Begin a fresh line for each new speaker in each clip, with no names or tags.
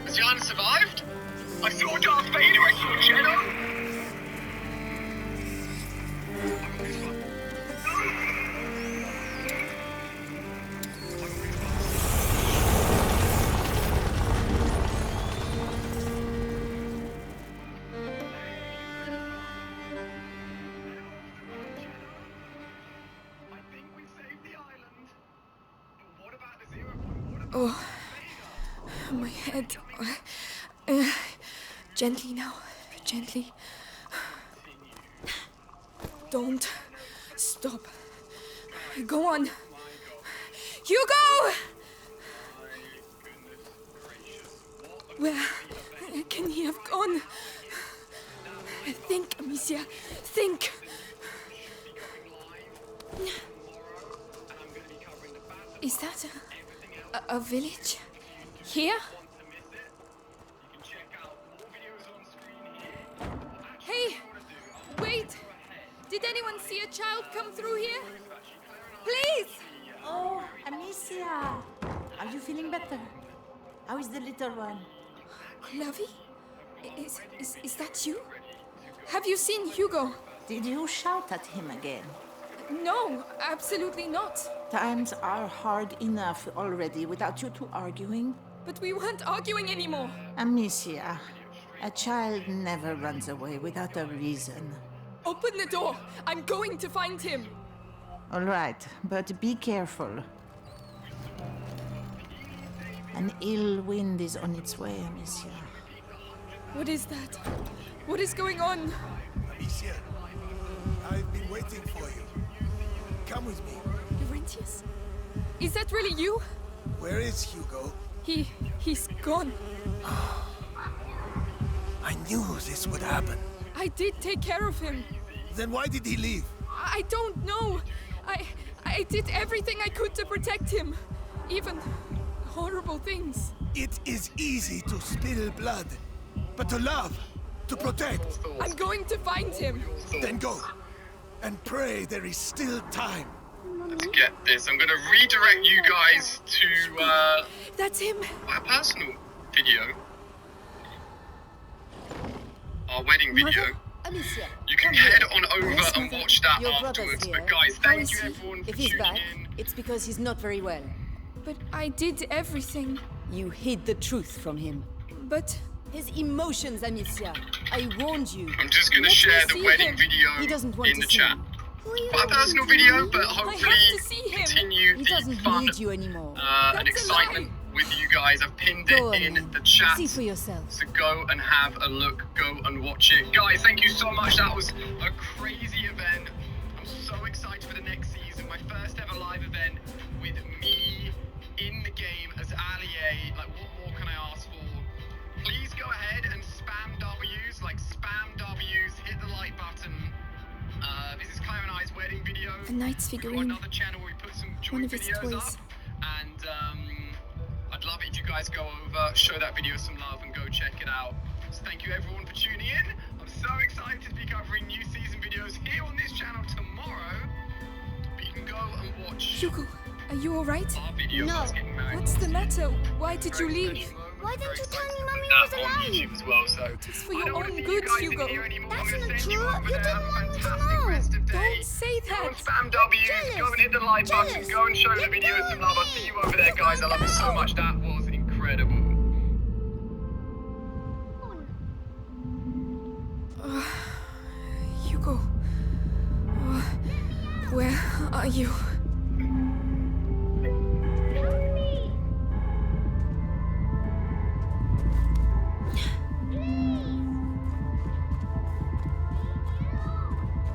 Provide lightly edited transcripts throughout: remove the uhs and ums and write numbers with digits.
Has Jan survived? I saw Darth Vader, I saw Jedi.
Oh, my head. Gently now, gently. Don't stop. Go on. Hugo! Where can he have gone? Think, Amicia, think. Is that a village? Here? Hey! Wait! Did anyone see a child come through here? Please!
Oh, Amicia! Are you feeling better? How is the little one?
Lavi? Is that you? Have you seen Hugo?
Did you shout at him again?
No, absolutely not.
Times are hard enough already without you two arguing.
But we weren't arguing anymore.
Amicia, a child never runs away without a reason.
Open the door. I'm going to find him.
All right, but be careful. An ill wind is on its way, Amicia.
What is that? What is going on?
Amicia, I've been waiting for you. Come with me.
Laurentius? Is that really you?
Where is Hugo?
He's gone.
I knew this would happen.
I did take care of him.
Then why did he leave?
I don't know. I did everything I could to protect him. Even horrible things.
It is easy to spill blood, but to love, to protect.
I'm going to find him.
Then go, and pray there is still time.
Let's get this. I'm going to redirect you guys to
That's him.
my personal video. Our wedding video.
Amicia,
You can
come
head
here.
on over
Yes,
and
mother.
watch that
Your brother's
afterwards.
here.
But guys,
How
thank
is
you
he?
everyone for
If he's
tuning
back,
in.
it's because he's not very well.
But I did everything.
You hid the truth from him.
But
His emotions, Amicia. I warned you.
I'm just going to
Let me
share the
see
wedding
him.
video
He doesn't want
in
to
the
see
chat.
you.
My personal video, but
I have
hopefully
to see him.
continue
He
the
doesn't
fun
need you anymore.
and
That's a
excitement
lie.
with you guys. I've pinned
Go
it
on,
in the
then.
chat.
See for yourself.
So go and have a look, go and watch it. Guys, thank you so much. That was a crazy event. I'm so excited for the next season. My first ever live event with me in the game as Allier. Like, what more can I ask for? Please go ahead and spam W's, like spam W's, hit the like button. This is Claire and I's wedding video.
the knight's
We've got
figurine.
another channel where we put some
One
joint
of his
videos
toys.
up. And I'd love it if you guys go over, show that video some love and go check it out. So thank you everyone for tuning in. I'm so excited to be covering new season videos here on this channel tomorrow. But you can go and watch
Hugo, are you alright?
our video of
No.
us getting married.
What's the matter? Why did you
Very
leave?
special moment.
Why
Very
didn't you tell
excited
me
to
Mummy
put
was
that on
alive?
YouTube as well, so
It's for
I
your
don't wanna
own
see
good,
you guys
Hugo.
in here anymore.
That's
I'm gonna
not
send you
true.
over
You
there.
didn't
Have a
want me to
fantastic
know.
rest of day.
Don't say
Go and
that.
spam W's,
Jealous.
go and hit the like button,
Jealous.
go and show the
Let
video
go
some
of
love. I'll
me.
see you over there, guys. I love you so
go.
much. That was incredible.
Hugo. Where are you?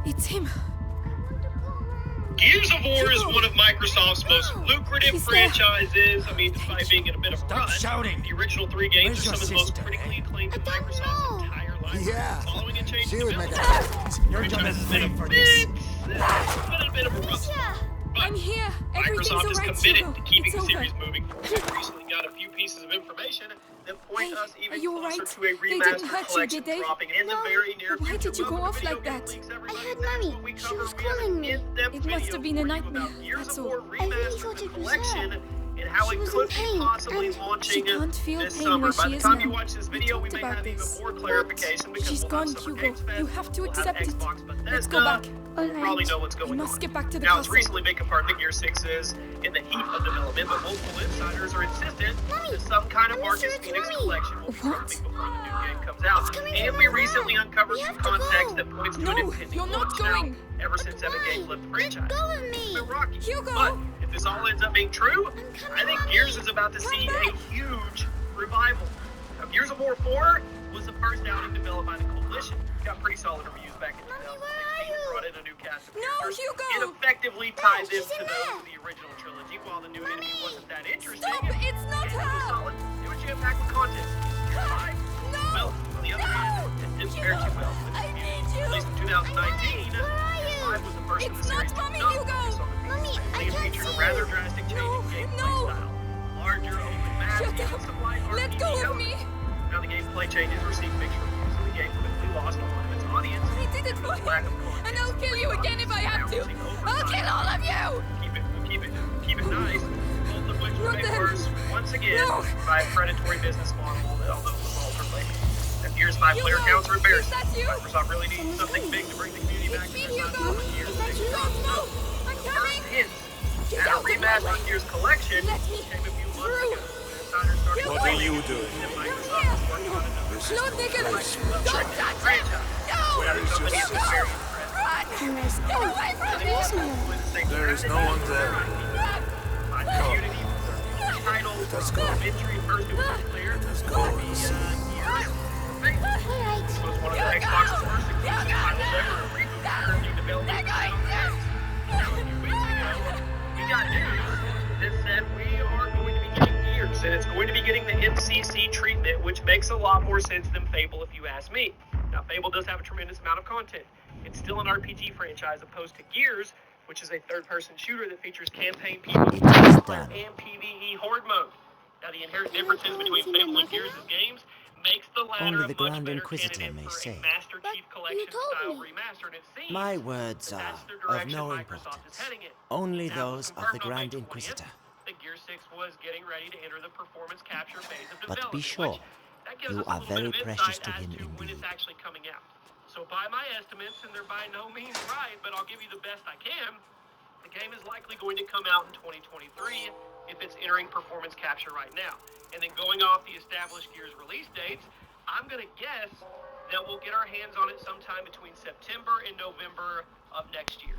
It's him.
Gears of War is
Hugo!
one of Microsoft's most lucrative
He's there.
franchises. I mean, despite being in a bit of a
Stop
run,
shouting.
the original 3 games
Where's
are some of the most
your
critically
sister,
acclaimed in
I don't
Microsoft's
know.
entire library.
Yeah.
Following a change
She
in
would make
development,
a... You're
which
gonna
has been
pay
a
for
bit,
this.
it's been a bit of a rough.
Amicia,
But
I'm here. Everything's
Microsoft is
alright,
committed
Hugo.
to keeping
It's
the
over.
series moving. We've recently got a few pieces of information that point
Hey,
us
are
even
you
closer
alright?
to a
They
remastered
didn't hurt you,
collection
did they?
dropping in the very near
Why
future.
did you go
Welcome to
off
Video
like
Game
that?
Leaks,
I
everybody.
heard
That's
Mommy.
what we
She
cover.
was
We have an
calling me.
in-depth
It must
video
have been a
for you
nightmare,
about Gears
that's
of
all.
War
I really
Remastered
thought it was
collection
her.
and how
She
it
was in
could be
pain,
possibly
and
launching
can't feel
this
pain
summer.
where
By
she
the
is
time you
now.
watch this
We
video, we
talked
may
about
have even
this.
more
But
clarification because
she's
we'll
gone,
have Summer
Hugo.
Games Fest,
You have to
we'll have
accept it.
Xbox Bethesda.
Let's go back.
We'll probably know what's
We
going
must
on.
get back to the
Now, it's
castle.
recently been confirmed that Gear 6 is in the heat of development, but multiple insiders are insistent that some kind of
I'm
Marcus
sure it's
Phoenix
Mommy.
collection will be
What?
dropping before the new game comes out.
coming
And
from
we
my
recently
mom.
uncovered
We
some
have to
context
go.
that points to
No,
an impending
you're not
launch.
going.
Now, ever since Evan Games left the franchise,
Go with
it's
me.
been rocky.
Hugo!
But if this all ends up being true,
coming,
I think
Mommy.
Gears is about to see a huge revival. Now, Gears of War 4 was the first outing developed by the Coalition. Got pretty solid reviews back in 2016. Brought in a new cast of
No,
characters.
Hugo!
It effectively tied them
she's
to
in
those
there.
of the original trilogy, while the new enemy wasn't that interesting.
Stop! It's not
and it was
her!
solid. It was jam-packed with content. Why?
No!
Well, on the other hand, it didn't fare too well.
I need you!
At least in 2019,
Where are
Gears
you?
5 was the first in
It's
the
not
series
Mommy,
to not
Hugo!
focus on the
Mommy,
I
I
think it
can't
featured a
see
rather
you.
drastic change
No,
in gameplay
no.
style. Larger open maps,
Shut
even
up!
some light
Let
RPG
go of
elements.
me!
Now the gameplay changes received mixed reviews, and the game quickly lost a lot of its audience.
I did it for
Lack
him!
of content.
And I'll kill you again if I have to! I'll kill all of you!
Keep it nice. Both of which were
Not
made
them.
worse once again
No.
by a predatory business model that although was all related. That Gears 5 player
Hugo,
counts are embarrassing.
is that you?
Microsoft really needs something big to bring the community back
It's
to
me,
their
Hugo!
side. Gears
Is that
6
you?
dropped.
No! I'm coming!
Hints
Get
at a
out of my
remastered
way.
Gears collection
Let me
came a few months
through.
ago when insiders started
Hugo!
What are you doing?
that Microsoft was working on another
No, Nicholas! Don't touch him!
franchise.
No!
Where is your
Hugo!
sister?
Run! Get away from me!
There is no one there.
My community title
Let's go.
Victory First it was clear.
Let's go.
Gears
Alright.
was one of the Xbox's first exclusive titles ever, a reboot currently developing
They're going
now, a few weeks ago, we got news that said we are going to be getting Gears, and it's going to be getting the MCC treatment, which makes a lot more sense than Fable, if you ask me. Now, Fable does have a tremendous amount of content. It's still an RPG franchise opposed to Gears, which is a third-person shooter that features campaign multiplayer and PvE horde mode. Now, the inherent differences between Fable and Gears' games makes the latter
Only
a
the
much
Grand
better
Inquisitor
candidate
may
for
say.
a Master Chief Collection
told
style
me.
remaster, and it seems
My words
that
are
that's the
of
direction
no
Microsoft is
importance.
heading in.
Only
Now,
those of the
confirmed on May
Grand
20th
Inquisitor.
that Gear 6 was getting ready to enter the performance capture phase of
But
development.
be sure,
which, that gives
you
us a
are
little
very
bit of
precious
insight
to him
as to when it's
indeed.
actually coming out. So by my estimates, and they're by no means right, but I'll give you the best I can, the game is likely going to come out in 2023 if it's entering performance capture right now. And then going off the established Gears release dates, I'm going to guess that we'll get our hands on it sometime between September and November of next year.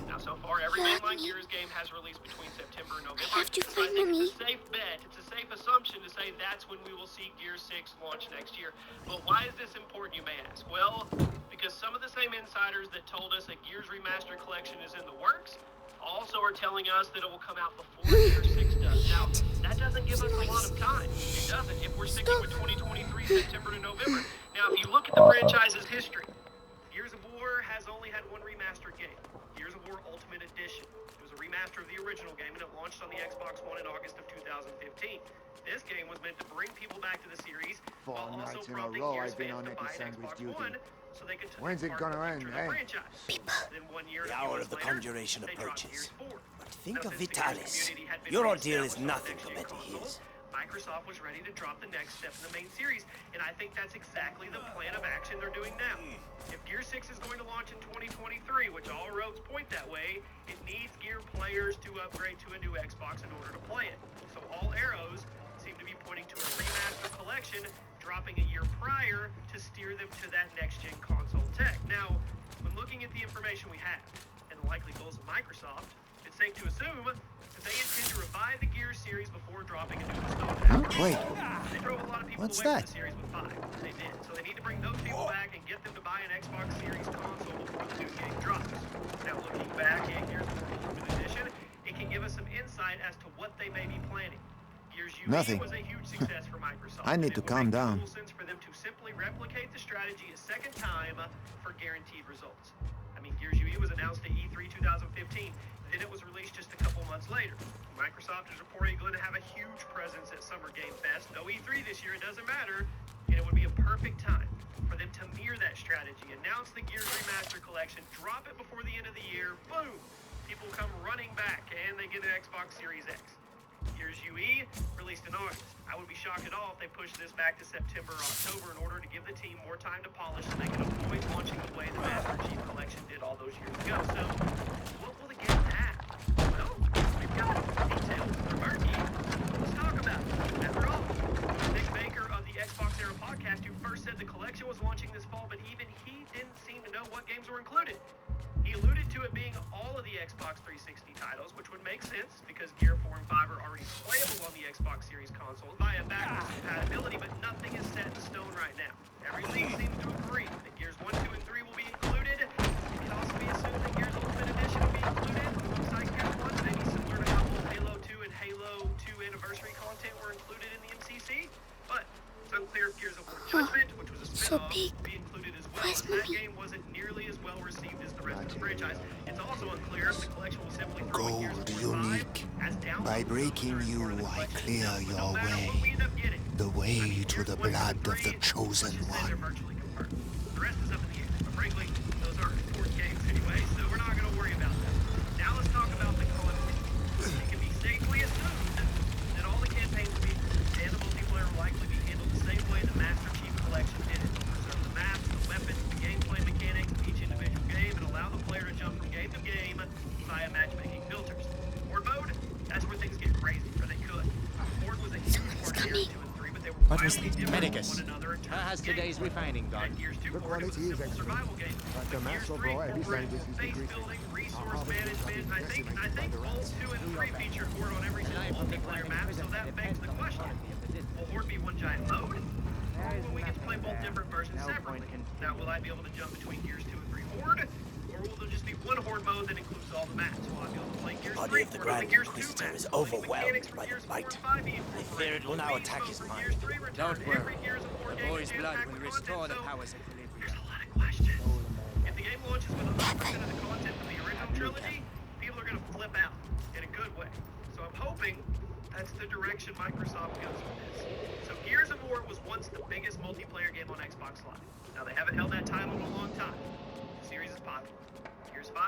Now, so far, every mainline Gears game has released between September and November.
have to
So
find
I think
Mommy.
it's a safe bet. It's a safe assumption to say that's when we will see Gears 6 launch next year. But why is this important, you may ask? Well, because some of the same insiders that told us a Gears Remastered Collection is in the works also are telling us that it will come out before Gears 6 does. Now, that doesn't give us a lot of time. It doesn't. If we're sticking with 2023, September to November. Now, if you look at the franchise's history, Gears of War has only had one remastered game, Gears of War Ultimate Edition. It was a remaster of the original game, and it launched on the Xbox One in August of 2015. This game was meant to bring people back to the series while also
nights in a
prompting
row
Gears
I've been
fans
on
to
it
buy
with
an
Sandwich
Xbox
Duty.
One so they could
When's it gonna end,
the
eh?
franchise. Then 1 year
The
and a few
hour
months
of the
later,
conjuration
they dropped
approaches.
Gears 4.
But think
Now,
of
since the Gears
Vitalis.
community had been
Your ordeal is
reestablished on
nothing
next-gen
compared to
consoles,
his.
Microsoft was ready to drop the next step in the main series, and I think that's exactly the plan of action they're doing now. If Gear 6 is going to launch in 2023, which all roads point that way, it needs Gear players to upgrade to a new Xbox in order to play it. So all arrows seem to be pointing to a remaster collection dropping a year prior to steer them to that next-gen console tech. Now, when looking at the information we have and the likely goals of Microsoft, it's safe to assume that they intend to revive the Gears series before dropping a new installment.
Wait,
They drove a lot of people
what's
away
that?
from the series with 5. They did. So they need to bring those people back and get them to buy an Xbox Series console before the new game drops. Now, looking back at Gears of War Ultimate Edition, it can give us some insight as to what they may be planning. Gears UE
Nothing.
was a huge success for Microsoft.
I need
and
to
it will
calm
make
down.
total sense for them to simply replicate the strategy a second time for guaranteed results. I mean, Gears UE was announced at E3 2015. Then it was released just a couple months later. Microsoft is reportedly going to have a huge presence at Summer Game Fest. No E3 this year, it doesn't matter. And it would be a perfect time for them to mirror that strategy. Announce the Gears Remaster Collection, drop it before the end of the year, boom! People come running back and they get an Xbox Series X. Gears UE released in August. I would be shocked at all if they pushed this back to September or October in order to give the team more time to polish so they can avoid launching the way the Master Chief Collection did all those years ago. So, what will the game have? Well, we've got details. They're murky. Let's talk about it. After all, Nick Baker of the Xbox Era podcast, who first said the collection was launching this fall, but even he didn't seem to know what games were included. He alluded to it being all of the Xbox 360 titles, which would make sense because Gear 4 and 5 are already playable on the Xbox Series consoles via backwards compatibility, but nothing is set in stone right now. Every league seems to agree that Gears 1, 2, and 3 will be included. It can also be assumed that Gears Ultimate Edition will be included alongside Gears 1, maybe similar to how both Halo 2 and Halo 2 Anniversary content were included in the MCC. But it's unclear if Gears of War Judgment, which was a spin-off, will be included as well. That game wasn't nearly as well received as the rest of the franchise. It's also unclear if the collection will simply throw in Gears of War 5 as downloads.
By breaking you, I clear your way. The way to the blood of the chosen one.
The rest is up in the air. But frankly, those aren't important games anyway, so we're not going to worry about them. Now let's talk about the content. It can be safely assumed that all the campaigns will be included, and the multiplayer will likely be handled the same way the Master Chief Collection did it. Preserve the maps, the weapons, the gameplay mechanics of each individual game, and allow the player to jump from game to game via matchmaking filters. Horde mode, that's where things get crazy, or they could. Horde was a huge part of Gears 2 and 3, but they were wildly different from one another in terms
How has
of
today's
gameplay.
refining gone?
At Gears 2
The
Horde, it was a
quality is
simple
excellent.
survival game.
But the
Gears
master
3
boy, every
incorporated
scientist is
base
decreasing.
building, resource
Our harvest
management.
will
I
be
think
decimated by the
both
rats.
2 and 3 featured Horde on every single multiplayer map, so that begs the question. Will Horde be one giant mode? Or will we get to play both different versions separately? Now, will I be able to jump between Gears 2 and 3 Horde? Or will there just be one Horde mode that includes all the maps? Will I be able to play Gears 3
Body of the
Horde on the
Grand
Gears 2
Inquisitor
maps?
is
Will any
overwhelmed
mechanics from
by the
Gears 4
bite.
and 5 be
I
incorporated?
fear it will now
Will
attack his
Beast Mode
mind.
from Gears 3 return?
Don't
Every
worry.
Gears of War
The
game
boy's
is
blood
jam-packed
will
with
restore
content,
the
so
powers of
there's
Calibria.
a lot of questions. If the game launches with 100% of the content from the original trilogy, people are going to flip out in a good way. So I'm hoping that's the direction Microsoft goes with this. So Gears of War was once the biggest multiplayer game on Xbox Live. Now they haven't held that title in a long time. The series is popular. Gears 5,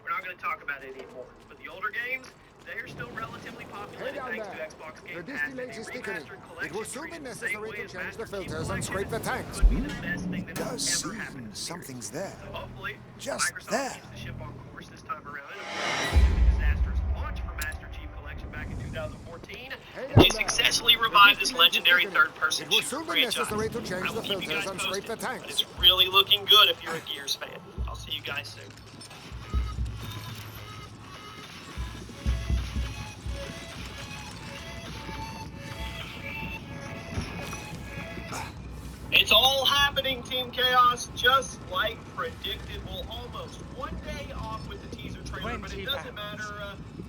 we're not going to talk about it anymore. But the older games, they are still relatively populated
Hey down
thanks
there.
to Xbox Game
The
Pass. And a
distillate is thickening.
remastered
It
collection
will soon be
treated the same
necessary
way
to
as
change
Master
the
Chief
filters and scrape the
Collection
tanks.
could be the best thing that
Does
has ever
seem
happened to the series.
something's there.
So hopefully,
Just
Microsoft
there.
keeps the ship on course this time around. And after the disastrous launch for Master Chief Collection back in 2014, they successfully revived this legendary third-person
It will
shooter
soon be
franchise.
necessary to change
I will
the
keep you
filters
guys
and scrape the
posted, but
tanks.
it's really looking good if you're a Gears fan. I'll see you guys soon. It's all happening, Team Chaos, just like predicted. Well, almost one day off with the teaser trailer, but it
20
doesn't matter.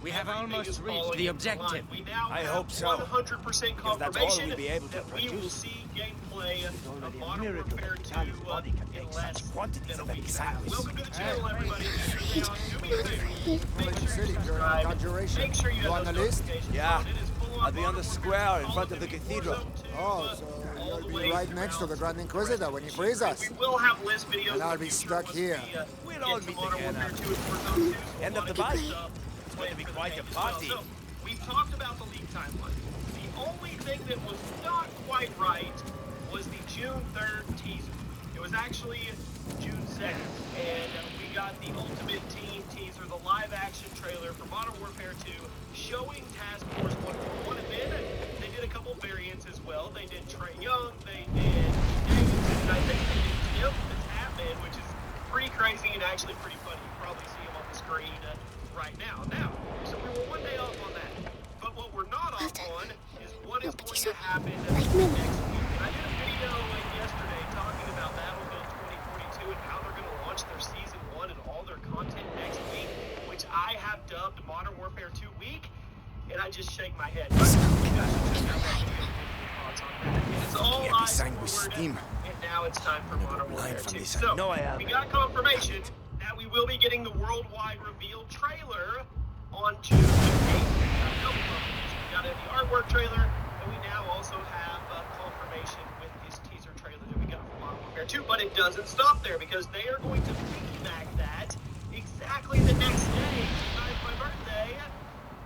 We have
everything
almost
is
reached
falling
the
into line.
objective.
We now
I
have
hope so,
100%
because that's all
confirmation
we'll be able to
that we will
produce.
see gameplay of
Only a
Modern
miracle
Warfare
that
2
Italian body can
in
make
less
such quantities
than a
of
week.
exiles.
Welcome to the channel, everybody. Chaos, do me a favor. Make sure
City
you
during
subscribe.
conjuration.
Make sure you
You
have
on
those
the list?
notifications
Yeah.
on. It is full
I'll be on
Modern
the
Warfare
square in
Call
front
of
of the
Duty
cathedral.
Warzone 2,
Oh, so
all
you'll
the way
be right next to the
throughout
Grand Inquisitor when he frees us.
we will have list videos.
And I'll
in the
be
future
stuck
once
here.
we,
We'll all
get
be
to Modern
together.
Warfare 2 and Warzone 2, so
End
a
of
lot
the
good
body.
stuff
It's going to
planned
be
for the
quite a
game as well.
party.
So, we've talked about the leak timeline. The only thing that was not quite right was the June 3rd teaser. It was actually June 2nd, and we got the Ultimate Team teaser, the live-action trailer for Modern Warfare 2, showing Task Force 141, and then they did a couple variants as well. They did Trey Young, they did Davidson, and I think they did Tim the Tapman, which is pretty crazy and actually pretty funny. You probably see him on the screen right now. So we were one day off on that. But what we're not off on is what is going to happen next week. And I did a video yesterday talking about Battlefield 2042 and how they're going to launch their Season 1 and all their content next week, which I have dubbed Modern Warfare 2 Week, and I just shake my head. But you guys should check out that video and get your thoughts on that. It's all
Get
eyes
sang with
forward,
steam.
and now it's time for Modern
blind
Warfare
from
2.
this.
So,
I know I am.
we got confirmation that we will be getting the worldwide reveal trailer on June 8th. We got the artwork trailer, and we now also have confirmation with this teaser trailer that we got from Modern Warfare 2. But it doesn't stop there, because they are going to piggyback that exactly the next day, tonight, my birthday,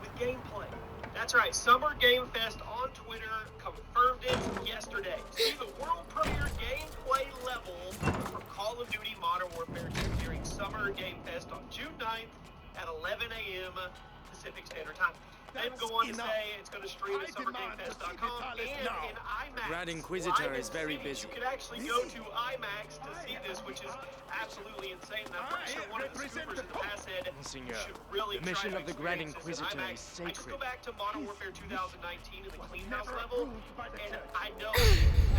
with gameplay. That's That's right. Summer Game Fest on Twitter confirmed it yesterday. See the world premiere gameplay level for Call of Duty Modern Warfare 2 during Summer Game Fest on June 9th at 11 a.m. Pacific Standard Time. Then go on to say it's going to stream at summergamefest.com and in IMAX.
Grand Inquisitor
Live
is very
cities.
busy.
You can actually go to IMAX to see this, which is absolutely insane. And I'm pretty sure one of the scoopers in the past said you should really
the mission
try to
of the Grand
experience this in
Inquisitor
IMAX.
is
I just go
sacred.
back to Modern Warfare 2019 and the Clean House level, and I know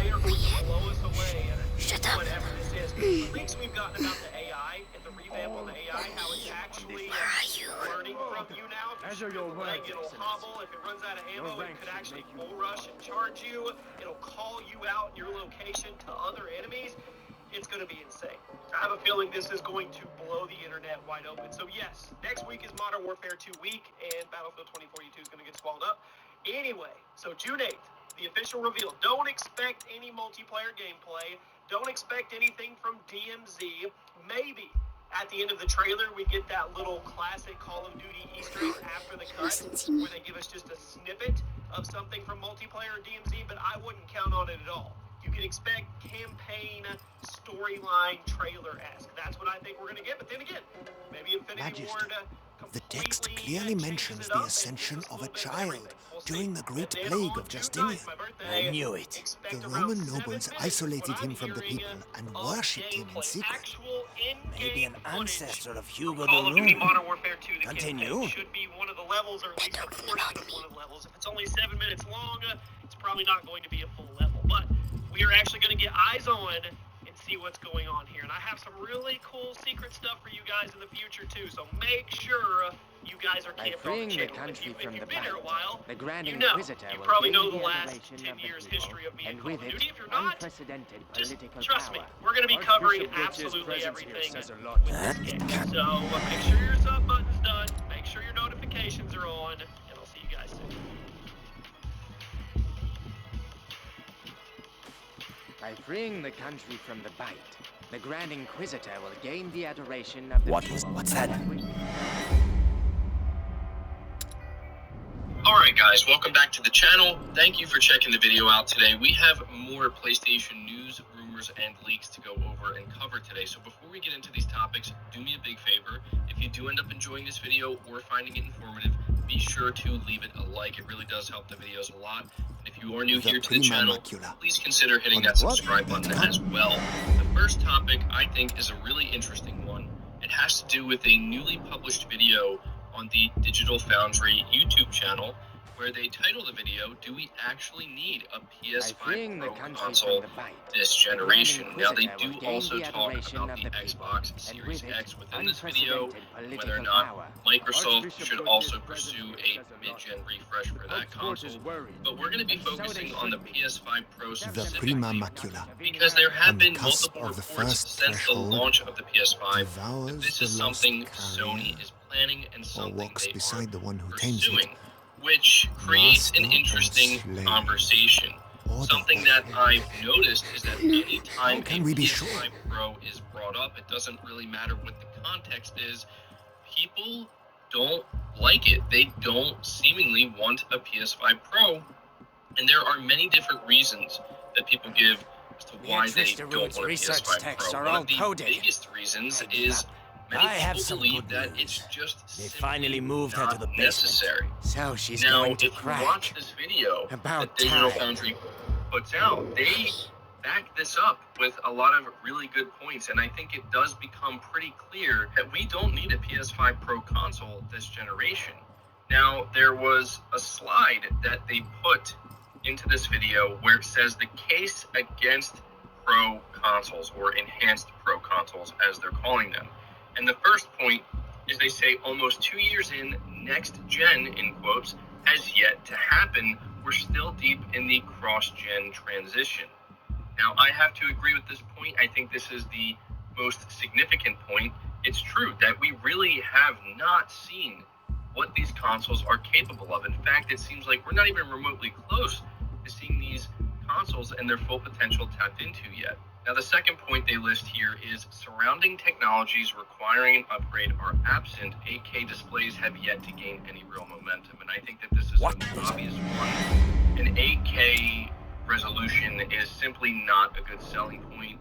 they are going to blow us away at whatever this is. The leaks we've gotten about the AI and the revamp on the AI, how it's actually learning from you now. If you shoot your leg, it'll hobble. If it runs out of ammo, it could actually bull rush and charge you. It'll call you out in your location to other enemies. It's going to be insane. I have a feeling this is going to blow the internet wide open. So yes, next week is Modern Warfare 2 week, and Battlefield 2042 is going to get swallowed up. Anyway, so June 8th, the official reveal. Don't expect any multiplayer gameplay. Don't expect anything from DMZ. Maybe at the end of the trailer, we get that little classic Call of Duty Easter egg after the cut, where they give us just a snippet of something from multiplayer or DMZ, but I wouldn't count on it at all. You can expect campaign storyline trailer-esque. That's what I think we're going to get. But then again, maybe Infinity
Majesty,
Ward
the text
completely
clearly
changes
mentions
it
the
up and
ascension
gives us a
of a
little bit
child
everything. We'll see.
during the great
And then
plague
on
of
June
Justinian.
9th, my birthday,
I knew it.
expect
The
around
Roman
7
nobles
minutes
isolated
when
him
I'm
from the
hearing
people and
of
worshipped him in
gameplay,
secret.
actual in-game
Maybe an
footage
ancestor of Hugo
Call
the
of Duty
Rune.
Modern Warfare 2, the
Continue.
campaign should be one of the levels, or at least a portion of one of the levels. If it's only 7 minutes long, it's probably not going to be a full level. But we are actually going to get eyes on and see what's going on here. And I have some really cool secret stuff for you guys in the future, too. So make sure you guys are
By
camped on
freeing
the
the
channel.
country
If
from
you've
the
been here a
bite,
while,
the Grand
you know.
Inquisitor
You
will
probably
gain
know
the
the last
adoration
10
of the
years
people,
history of me in
and
Call
with
of
it,
Duty. If you're not,
unprecedented
just
political
trust me,
power.
we're going to be covering
Archbishop Butcher's
absolutely
presence here
everything
says a
with
lot.
this game. So make sure your sub button's done, make sure your notifications are on, and I'll see you guys soon.
By freeing the country from the bite, the Grand Inquisitor will gain the adoration of the people.
What's that?
Alright guys, welcome back to the channel. Thank you for checking the video out today. We have more PlayStation news, rumors, and leaks to go over and cover today. So before we get into these topics, do me a big favor. If you do end up enjoying this video or finding it informative, be sure to leave it a like. It really does help the videos a lot. And if you are new here to the channel, please consider hitting that subscribe button as well. The first topic, I think, is a really interesting one. It has to do with a newly published video on the Digital Foundry YouTube channel, where they title the video, "Do we actually need a PS5 Pro console this generation?" Now they do also talk about the Xbox Series X within this video, whether or not Microsoft should also pursue a mid-gen refresh for that console. But we're going to be focusing on the PS5 Pro
The
specifically,
Prima Macula
because there have
on the
been
cusp
multiple
of the
reports
first
since the
threshold
launch of the PS5 that
devours
this
the
is
lost
something
carrier,
Sony is planning and
or
something
walks
they
beside
are
the one who tames it.
pursuing, which creates an
Master
interesting
and slave.
conversation.
Order
Something that I've noticed is that anytime
How can
a
we be
PS5
sure?
Pro is brought up, it doesn't really matter what the context is. People don't like it. They don't seemingly want a PS5 Pro. And there are many different reasons that people give as to why they don't want a
research
PS5
texts
Pro.
are
One
all
of the
coded.
biggest reasons is many
I have
people
some
believe
good
that
news.
it's just
They
simply
finally moved her to
not
the basement.
necessary.
So she's
Now,
going
if
to
you
crack.
watch this video
About
that Digital
time.
Foundry puts out, they back this up with a lot of really good points, and I think it does become pretty clear that we don't need a PS5 Pro console this generation. Now, there was a slide that they put into this video where it says the case against Pro consoles, or enhanced Pro consoles as they're calling them. And the first point is they say almost 2 years in, next gen, in quotes, has yet to happen. We're still deep in the cross-gen transition. Now, I have to agree with this point. I think this is the most significant point. It's true that we really have not seen what these consoles are capable of. In fact, it seems like we're not even remotely close to seeing these consoles and their full potential tapped into yet. Now, the second point they list here is surrounding technologies requiring an upgrade are absent. 8K displays have yet to gain any real momentum, and I think that this is an obvious one. An 8K resolution is simply not a good selling point.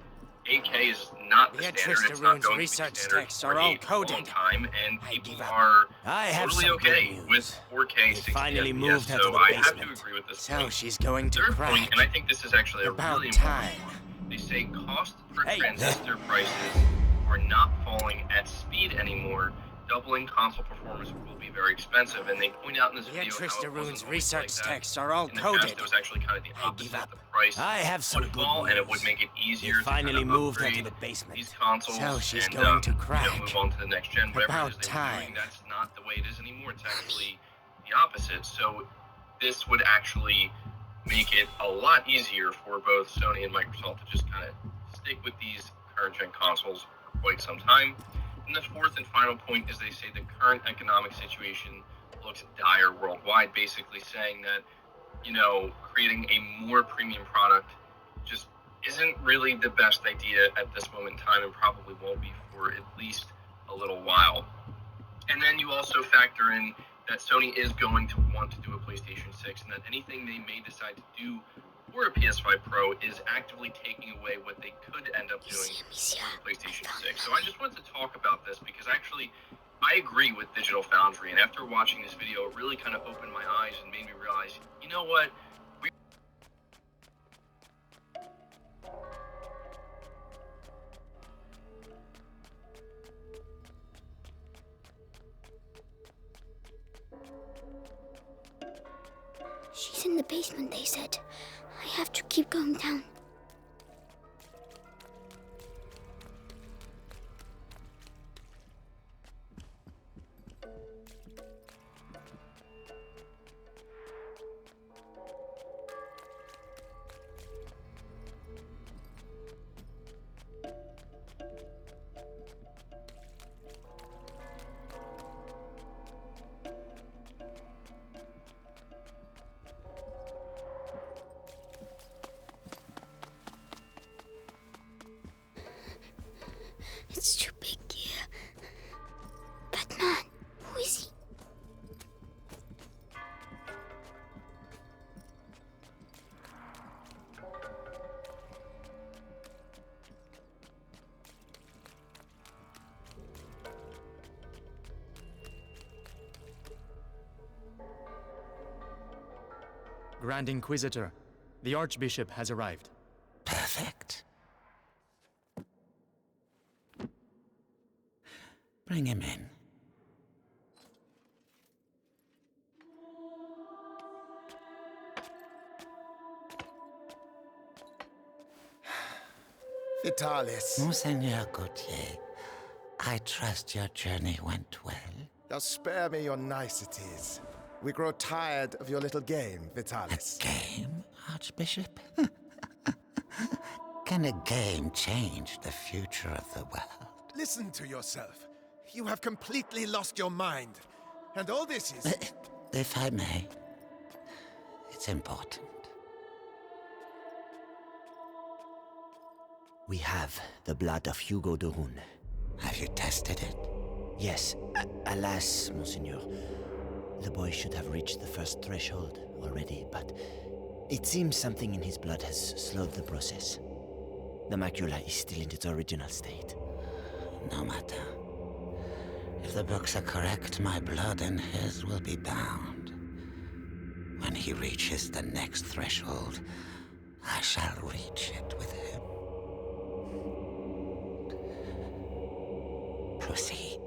8K is not the standard. It's not going to be the standard for a long time, and people are totally okay with 4K 60
finally
FPS,
moved her to
so
the
I have to
basement.
agree with this
So
point.
she's going to
Third
crack.
point, and I think this is actually a
About
really
time.
important one. They say cost per
Hey.
transistor prices are not falling at speed anymore. Doubling console performance will be very expensive, and they point out in this video how
Beatrice de
it wasn't
Rune's
always
research
like that.
texts are all
In the
coded.
past, it was actually kind of the
I give
opposite.
up.
The price
I have some
would
good
fall, and it
news.
would make it easier
They
to
finally
kind of
moved her to
upgrade
the basement.
these consoles
So she's
and
going to
you know,
crack.
move on to the next gen. Whatever
About
it is they were
time.
doing, that's not the way it is anymore. It's actually the opposite. So this would actually make it a lot easier for both Sony and Microsoft to just kind of stick with these current gen consoles for quite some time. And the fourth and final point is they say the current economic situation looks dire worldwide, basically saying that, you know, creating a more premium product just isn't really the best idea at this moment in time, and probably won't be for at least a little while. And then you also factor in that Sony is going to want to do a PlayStation 6, and that anything they may decide to do for a PS5 Pro is actively taking away what they could end up doing for the PlayStation 6. So I just wanted to talk about this because actually I agree with Digital Foundry, and after watching this video, it really kind of opened my eyes and made me realize, you know what?
She's in the basement, they said. I have to keep going down. It's too big here. That man, who is he?
Grand Inquisitor, the Archbishop has arrived.
Perfect. Bring him in.
Vitalis,
Monseigneur Gautier, I trust your journey went well.
now spare me your niceties. We grow tired of your little game, Vitalis.
Game, Archbishop? Can a game change the future of the world?
Listen to yourself. You have completely lost your mind. And all this is...
If I may, it's important.
We have the blood of Hugo de Rune.
Have you tested it?
Yes, alas, Monseigneur. The boy should have reached the first threshold already, but it seems something in his blood has slowed the process. The macula is still in its original state.
No matter. If the books are correct, my blood and his will be bound. When he reaches the next threshold, I shall reach it with him. Proceed.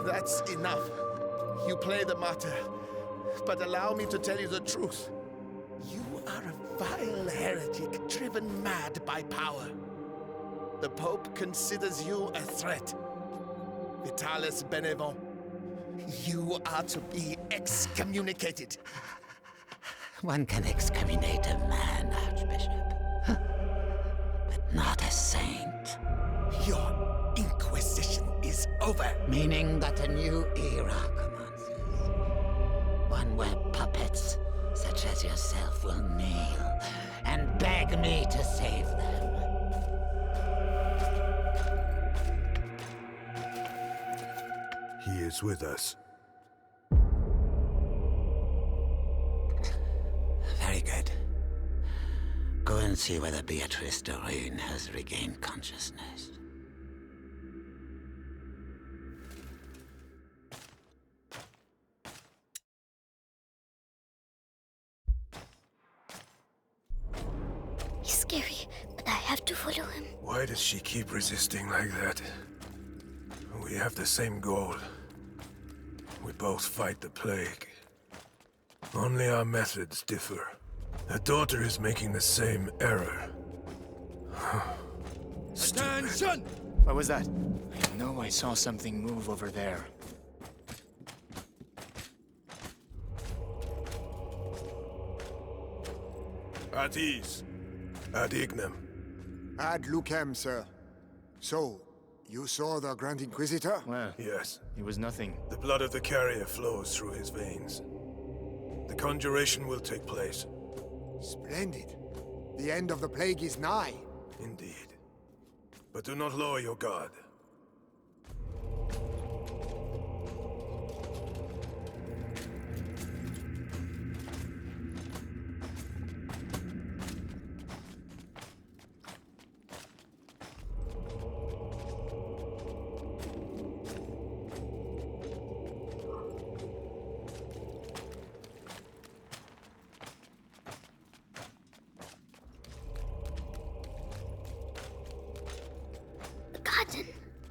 That's enough. You play the martyr. But allow me to tell you the truth. You are a vile heretic driven mad by power. The Pope considers you a threat. Vitalis Benevent, you are to be excommunicated.
One can excommunicate a man, Archbishop. But not a saint.
Your inquisition is over.
Meaning that a new era commences. One where puppets such as yourself will kneel and beg me to save them.
He is with us.
Very good. Go and see whether Beatrice Doreen has regained consciousness.
He's scary, but I have to follow him.
Why does she keep resisting like that? We have the same goal. We both fight the plague. Only our methods differ. Her daughter is making the same error.
Attention! What was that? I know I saw something move over there.
At ease. Ad ignem.
Ad lucem, sir. So, you saw the Grand Inquisitor?
Well,
yes.
It was nothing.
The blood of the carrier flows through his veins. The conjuration will take place.
Splendid. The end of the plague is nigh.
Indeed. But do not lower your guard.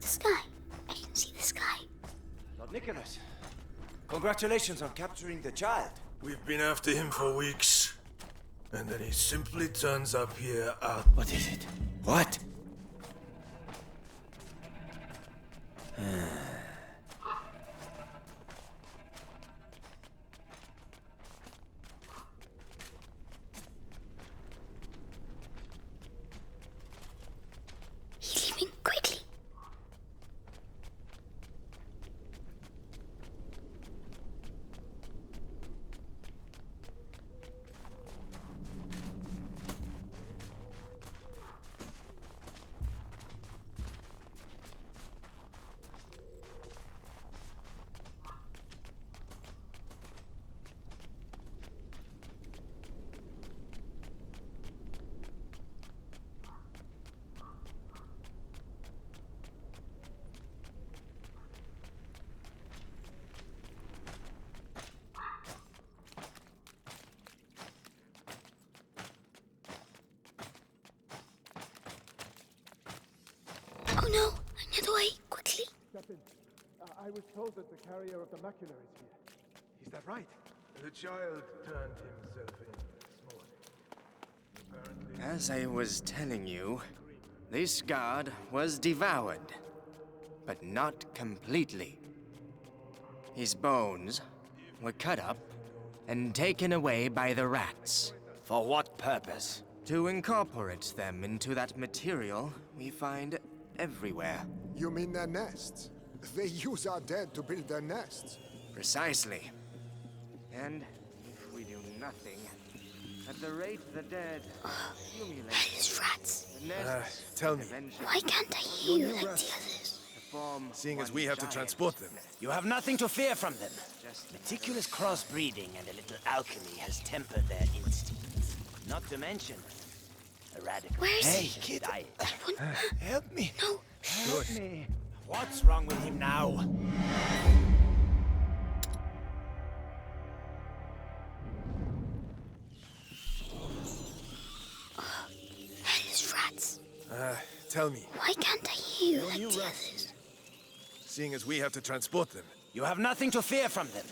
The sky. I can see the sky.
Lord Nicholas, congratulations on capturing the child.
We've been after him for weeks. And then he simply turns up here out.
What is it? What?
He's leaving quickly. Oh no! Another way! Quickly!
Captain, I was told that the carrier of the macula is here. Is that right? The child turned himself in this morning. Apparently...
As I was telling you, this guard was devoured, but not completely. His bones were cut up and taken away by the rats.
For what purpose?
To incorporate them into that material we find everywhere.
You mean their nests? They use our dead to build their nests.
Precisely. And if we do nothing, at the rate the dead accumulate,
These rats.
the nests
tell me.
Why can't I hear you like the others?
Seeing as we have to transport them.
You have nothing to fear from them. Meticulous crossbreeding and a little alchemy has tempered their instincts. Not to mention a radical
Where's
change
he?
in diet.
Help me.
No.
Help me. What's wrong with him now?
These rats.
Tell me.
Why can't I hear you like the others?
Seeing as we have to transport them.
You have nothing to fear from them.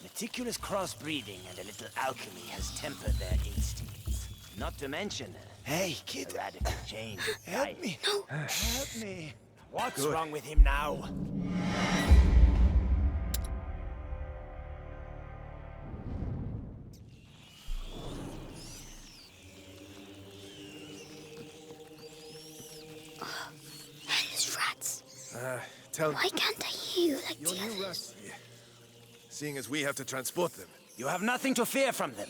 Meticulous crossbreeding and a little alchemy has tempered their instincts. Not to mention
Hey, kid.
a radical change in diet.
Help me.
No.
Help me.
What's wrong with him now?
Tell me.
Why can't I hear you like
Your
the
new
others?
rust here. Seeing as we have to transport them.
You have nothing to fear from them.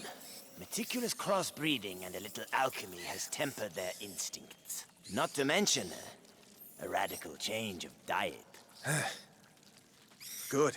Meticulous crossbreeding and a little alchemy has tempered their instincts. Not to mention a radical change of diet.
Good.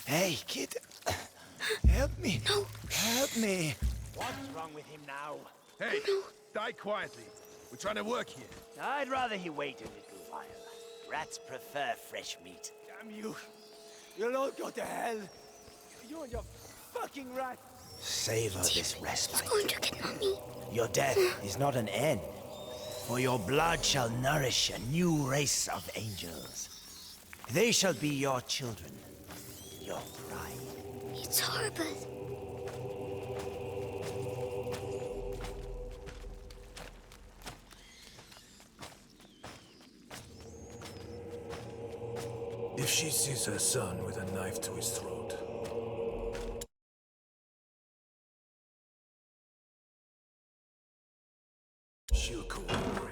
Hey, kid. Help me.
No.
Help me. What's wrong with him now?
Hey, die quietly. We're trying to work here.
I'd rather he wait a little while. Rats prefer fresh meat. Damn you. You'll all go to hell. You and your fucking rat. Savor this respite.
He's going to get Mommy.
Your death is not an end, for your blood shall nourish a new race of angels. They shall be your children, your pride.
It's horrible.
If she sees her son with a knife to his throat, she'll cooperate.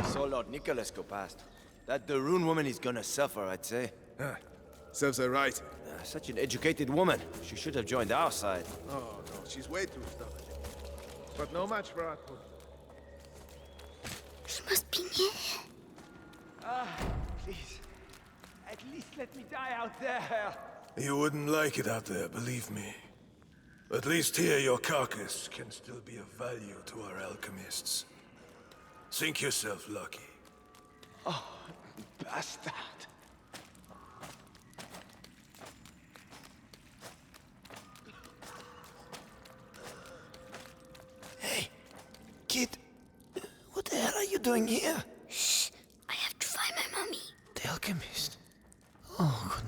Saw Lord Nicholas go past. That the Rune woman is gonna suffer, I'd say.
Serves her right.
Such an educated woman. She should have joined our side.
Oh, no, she's way too stubborn. But no match for Atwood.
She must be near.
Please. At least let me die out there.
You wouldn't like it out there, believe me. At least here your carcass can still be of value to our alchemists. Think yourself lucky.
Oh, bastard. Hey, kid. What the hell are you doing here?
Shh. I have to find my mommy.
The alchemist. Oh,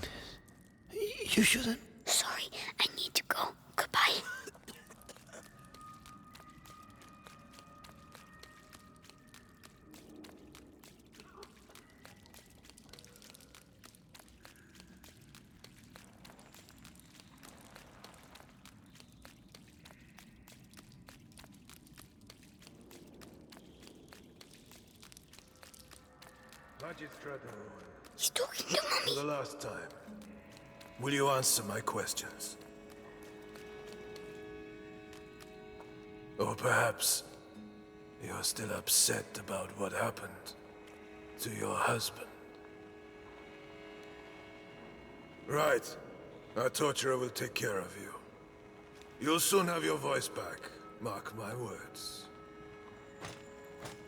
goodness. You shouldn't.
Sorry, I need to go. Goodbye. He's talking to Mommy.
For the last time, will you answer my questions? Or perhaps you're still upset about what happened to your husband. Right. Our torturer will take care of you. You'll soon have your voice back. Mark my words.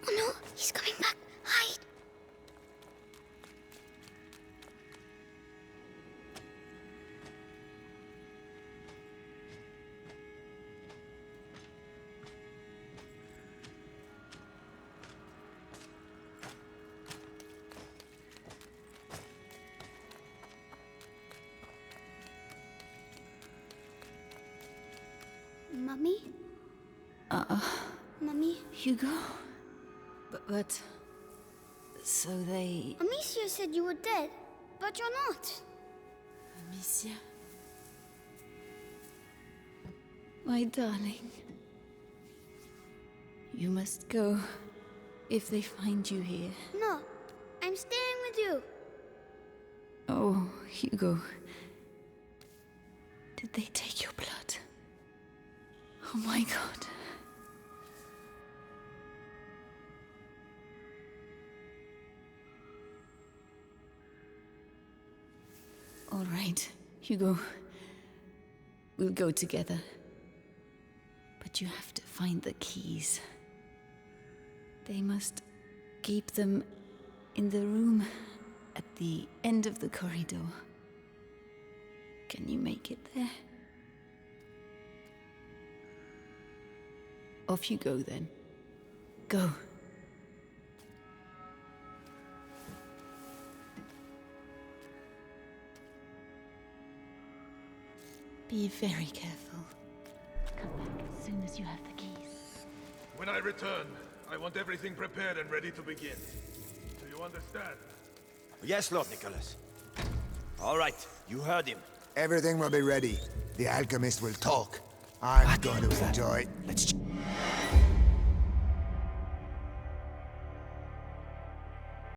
Oh no, he's coming back. Hide. Mommy? Mommy?
Hugo? But... So they...
Amicia said you were dead, but you're not.
Amicia? My darling. You must go if they find you here.
No, I'm staying with you.
Oh, Hugo. Did they take your blood? Oh my God. All right, Hugo. We'll go together. But you have to find the keys. They must keep them in the room at the end of the corridor. Can you make it there? Off you go then. Go. Be very careful. Come back as soon as you have the keys.
When I return, I want everything prepared and ready to begin. Do you understand?
Yes, Lord Nicholas. All right, you heard him.
Everything will be ready. The alchemist will talk. I'm going to enjoy.
Let's